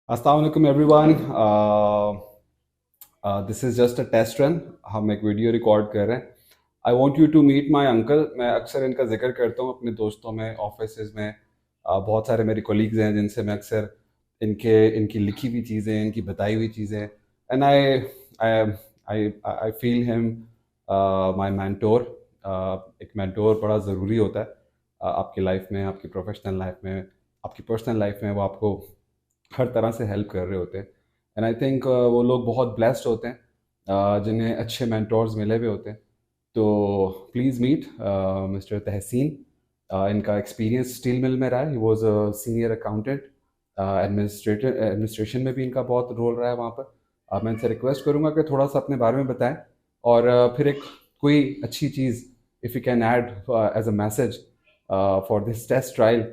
अस्सलाम वालेकुम everyone. This is just a test run. हम एक वीडियो रिकॉर्ड कर रहे हैं। I want you to meet my uncle. मैं अक्सर इनका जिक्र करता हूँ अपने दोस्तों में, ऑफिस में। बहुत सारे मेरे कोलीग्स हैं जिनसे मैं अक्सर इनकी लिखी हुई चीज़ें, इनकी बताई हुई चीज़ें, and I I I feel him my mentor. एक मैंटोर बड़ा ज़रूरी होता है आपकी लाइफ में, आपकी प्रोफेशनल लाइफ में, आपकी पर्सनल लाइफ में। वो आपको हर तरह से हेल्प कर रहे होते हैं। एंड आई थिंक वो लोग बहुत ब्लेस्ड होते हैं जिन्हें अच्छे मेंटोर्स मिले हुए होते हैं। तो प्लीज़ मीट मिस्टर तहसीन। इनका एक्सपीरियंस स्टील मिल में रहा है। He was a senior accountant. Administration में भी इनका बहुत रोल रहा है वहाँ पर। मैं इनसे रिक्वेस्ट करूँगा कि थोड़ा सा अपने बारे में बताएं, और फिर एक कोई अच्छी चीज़ if you can add as a message for this test trial,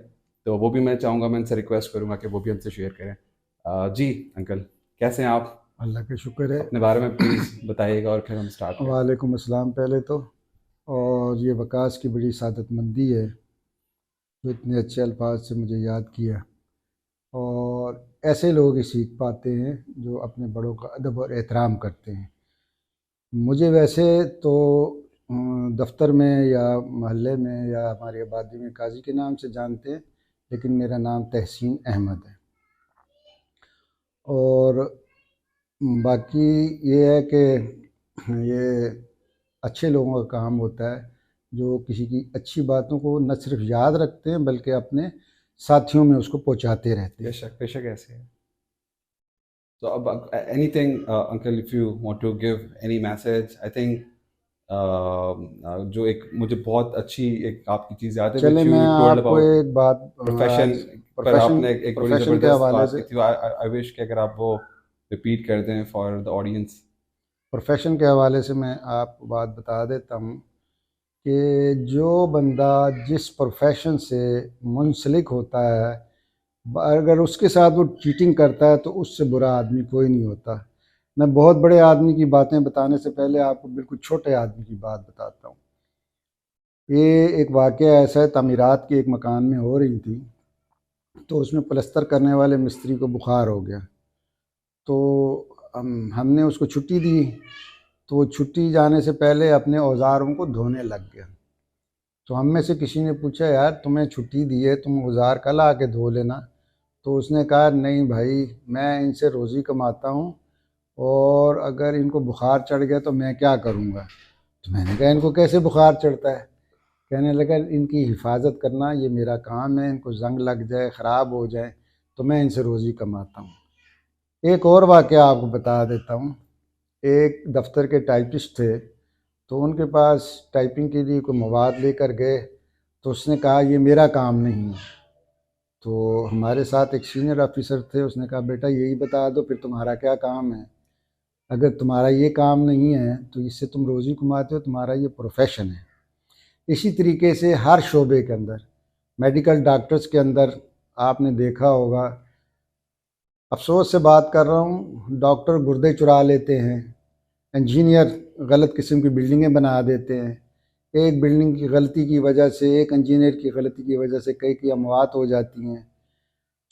तो वो भी मैं चाहूँगा, मैं इनसे रिक्वेस्ट करूँगा कि वो भी हमसे शेयर करें। जी अंकल, कैसे हैं आप? अल्लाह का शुक्र है। अपने बारे में प्लीज़ बताइएगा और फिर हम स्टार्ट करते हैं। वालेकुम अस्सलाम पहले तो। और ये वकास की बड़ी सादतमंदी है जो इतने अच्छे अल्फाज से मुझे याद किया। और ऐसे लोग ही सीख पाते हैं जो अपने बड़ों का अदब और एहतराम करते हैं। मुझे वैसे तो दफ्तर में या मोहल्ले में या हमारी आबादी में काजी के नाम से जानते हैं, लेकिन मेरा नाम तहसीन अहमद है। और बाकी ये है कि ये अच्छे लोगों का काम होता है जो किसी की अच्छी बातों को न सिर्फ याद रखते हैं बल्कि अपने साथियों में उसको पहुंचाते रहते हैं। बेशक बेशक ऐसे है। तो अब anything uncle, if you want to give any message, I think जो एक मुझे बहुत अच्छी एक आपकी चीज़ याद है चले विच मैं यू टोल्ड आपको अबाउट एक बात प्रोफेशन आज पर। प्रोफेशन आपने एक बड़ी प्रोफेशन के ज़बरदस्त हवाले बात से की थी। आई विश कि अगर आप वो रिपीट कर दें फॉर द ऑडियंस। मैं आपको बात बता देता हूँ कि जो बंदा जिस प्रोफेशन से मुंसलिक होता है, अगर उसके साथ वो चीटिंग करता है तो उससे बुरा आदमी कोई नहीं होता। मैं बहुत बड़े आदमी की बातें बताने से पहले आपको बिल्कुल छोटे आदमी की बात बताता हूँ। ये एक वाक़या ऐसा है, तमीरात की एक मकान में हो रही थी, तो उसमें प्लस्तर करने वाले मिस्त्री को बुखार हो गया। तो हमने उसको छुट्टी दी। तो वो छुट्टी जाने से पहले अपने औज़ारों को धोने लग गया। तो हम में से किसी ने पूछा, यार तुम्हें छुट्टी दी है, तुम औज़ार कल आके धो लेना। तो उसने कहा, नहीं भाई, मैं इनसे रोज़ी कमाता हूँ और अगर इनको बुखार चढ़ गया तो मैं क्या करूँगा। तो मैंने कहा, इनको कैसे बुखार चढ़ता है? कहने लगा, इनकी हिफाजत करना ये मेरा काम है, इनको जंग लग जाए, ख़राब हो जाए, तो मैं इनसे रोज़ी कमाता हूँ। एक और वाक़या आपको बता देता हूँ। एक दफ्तर के टाइपिस्ट थे, तो उनके पास टाइपिंग के लिए कोई मवाद लेकर गए। तो उसने कहा, ये मेरा काम नहीं है। तो हमारे साथ एक सीनियर ऑफिसर थे, उसने कहा, बेटा यही बता दो फिर तुम्हारा क्या काम है। अगर तुम्हारा ये काम नहीं है तो इससे तुम रोज़ी कमाते हो, तुम्हारा ये प्रोफेशन है। इसी तरीके से हर शोबे के अंदर, मेडिकल डॉक्टर्स के अंदर आपने देखा होगा, अफसोस से बात कर रहा हूँ, डॉक्टर गुर्दे चुरा लेते हैं, इंजीनियर गलत किस्म की बिल्डिंगें बना देते हैं। एक बिल्डिंग की गलती की वजह से, एक इंजीनियर की गलती की वजह से कई की अमवात हो जाती हैं।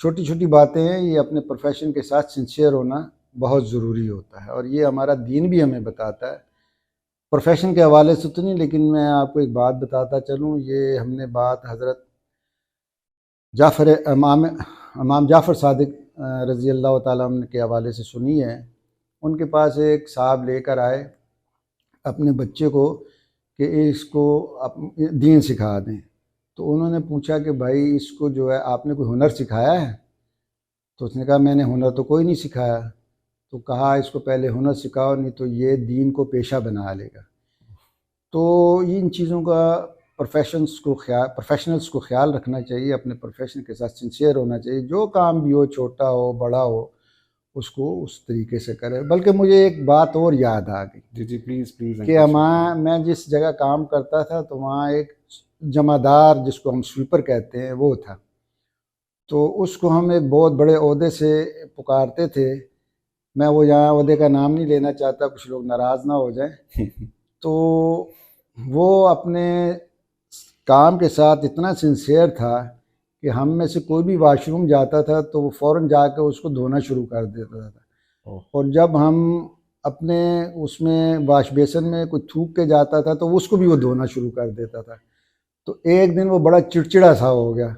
छोटी छोटी बातें हैं, ये अपने प्रोफेशन के साथ सिंसियर होना बहुत ज़रूरी होता है, और ये हमारा दीन भी हमें बताता है। प्रोफेशन के हवाले से तो नहीं, लेकिन मैं आपको एक बात बताता चलूँ। ये हमने बात हज़रत जाफ़र इमाम इमाम जाफ़र सादिक रज़ी अल्लाह ताला अन्हु के हवाले से सुनी है। उनके पास एक साहब लेकर आए अपने बच्चे को कि इसको दीन सिखा दें। तो उन्होंने पूछा कि भाई, इसको जो है आपने कोई हुनर सिखाया है? तो उसने कहा, मैंने हुनर तो कोई नहीं सिखाया। तो कहा, इसको पहले हुनर सिखाओ, नहीं तो ये दीन को पेशा बना लेगा। तो इन चीज़ों का प्रोफेशनल्स को ख्याल रखना चाहिए, अपने प्रोफेशन के साथ सिंसियर होना चाहिए। जो काम भी हो, छोटा हो बड़ा हो, उसको उस तरीके से करें। बल्कि मुझे एक बात और याद आ गई जी जी, प्लीज़ प्लीज़ कि अंकल शेयर करें। मैं जिस जगह काम करता था तो वहाँ एक जमादार, जिसको हम स्वीपर कहते हैं, वो था। तो उसको हम एक बहुत बड़े ओहदे से पुकारते थे। मैं वो यहाँ ओहदे का नाम नहीं लेना चाहता, कुछ लोग नाराज़ ना हो जाएं। तो वो अपने काम के साथ इतना सिंसियर था कि हम में से कोई भी वॉशरूम जाता था तो वो फ़ौरन जाकर उसको धोना शुरू कर देता था। ओह, और जब हम अपने उसमें वाश बेसन में कुछ थूक के जाता था तो उसको भी वो धोना शुरू कर देता था। तो एक दिन वो बड़ा चिड़चिड़ा सा हो गया।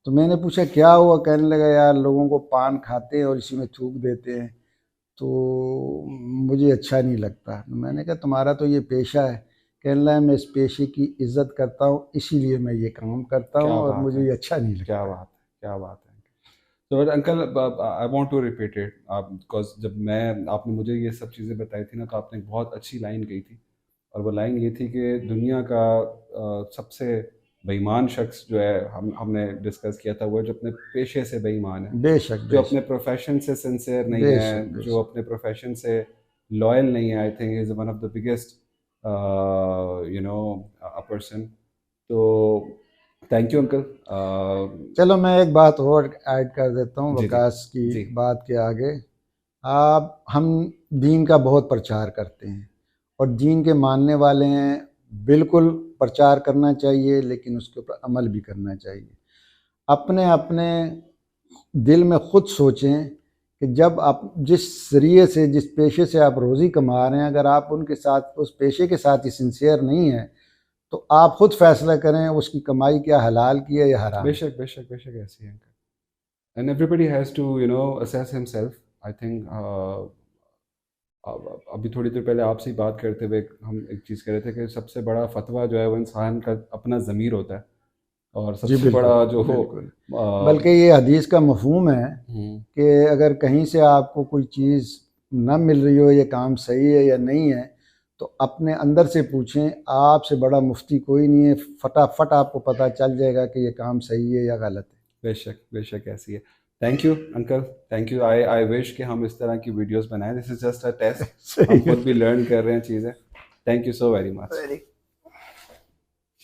तो मैंने पूछा क्या हुआ? कहने लगा यार लोगों को पान खाते हैं और इसी में थूक देते हैं, तो मुझे अच्छा नहीं लगता। तो मैंने कहा तुम्हारा तो ये पेशा है। कहने लगा मैं इस पेशे की इज्जत करता हूँ इसीलिए मैं ये काम करता हूँ क्या और बात मुझे है, ये अच्छा नहीं क्या लगता। बात है, क्या बात है। तो uncle, I want to repeat it, because जब मैं आपने मुझे ये सब चीज़ें बताई थी ना, तो आपने एक बहुत अच्छी लाइन कही थी। और वो लाइन ये थी कि दुनिया का सबसे बेईमान शख्स जो है, हमने डिस्कस किया था, वो है जो अपने पेशे से बेईमान है, बेशक जो अपने बेशक प्रोफेशन से सिंसियर नहीं बेशक है, जो बेशक। अपने प्रोफेशन से लॉयल नहीं है। I think is one of the biggest you know a person. तो थैंक यू अंकल। चलो मैं एक बात और ऐड कर देता हूँ जी जी वकास की जी। बात के आगे। आप हम दीन का बहुत प्रचार करते हैं और दीन के मानने वाले हैं। बिल्कुल प्रचार करना चाहिए लेकिन उसके ऊपर अमल भी करना चाहिए। अपने अपने दिल में खुद सोचें कि जब आप जिस ज़रिए से जिस पेशे से आप रोज़ी कमा रहे हैं, अगर आप उनके साथ उस पेशे के साथ ही सिंसियर नहीं हैं तो आप खुद फैसला करें उसकी कमाई क्या हलाल की है या हराम। बेशक बेशक बेशक ऐसी है uncle. And everybody has to assess himself. I think अभी थोड़ी देर पहले आपसे ही बात करते हुए हम एक चीज़ कह रहे थे कि सबसे बड़ा फतवा जो है वो इंसान का अपना ज़मीर होता है। और जी सबसे बिल्कुल बड़ा जो हो बिल्कुल। बल्कि ये हदीस का मफहूम है हम्म, कि अगर कहीं से आपको कोई चीज़ न मिल रही हो, ये काम सही है या नहीं है, तो अपने अंदर से पूछें। आपसे बड़ा मुफ्ती कोई नहीं है, फटाफट आपको पता चल जाएगा कि ये काम सही है या गलत है। बेशक बेशक ऐसी है। Thank you uncle, thank you. I I wish कि हम इस तरह की वीडियोस बनाएं। This is just a test, सही हम है। खुद भी लर्न कर रहे हैं चीज़ें। Thank you so very much. Very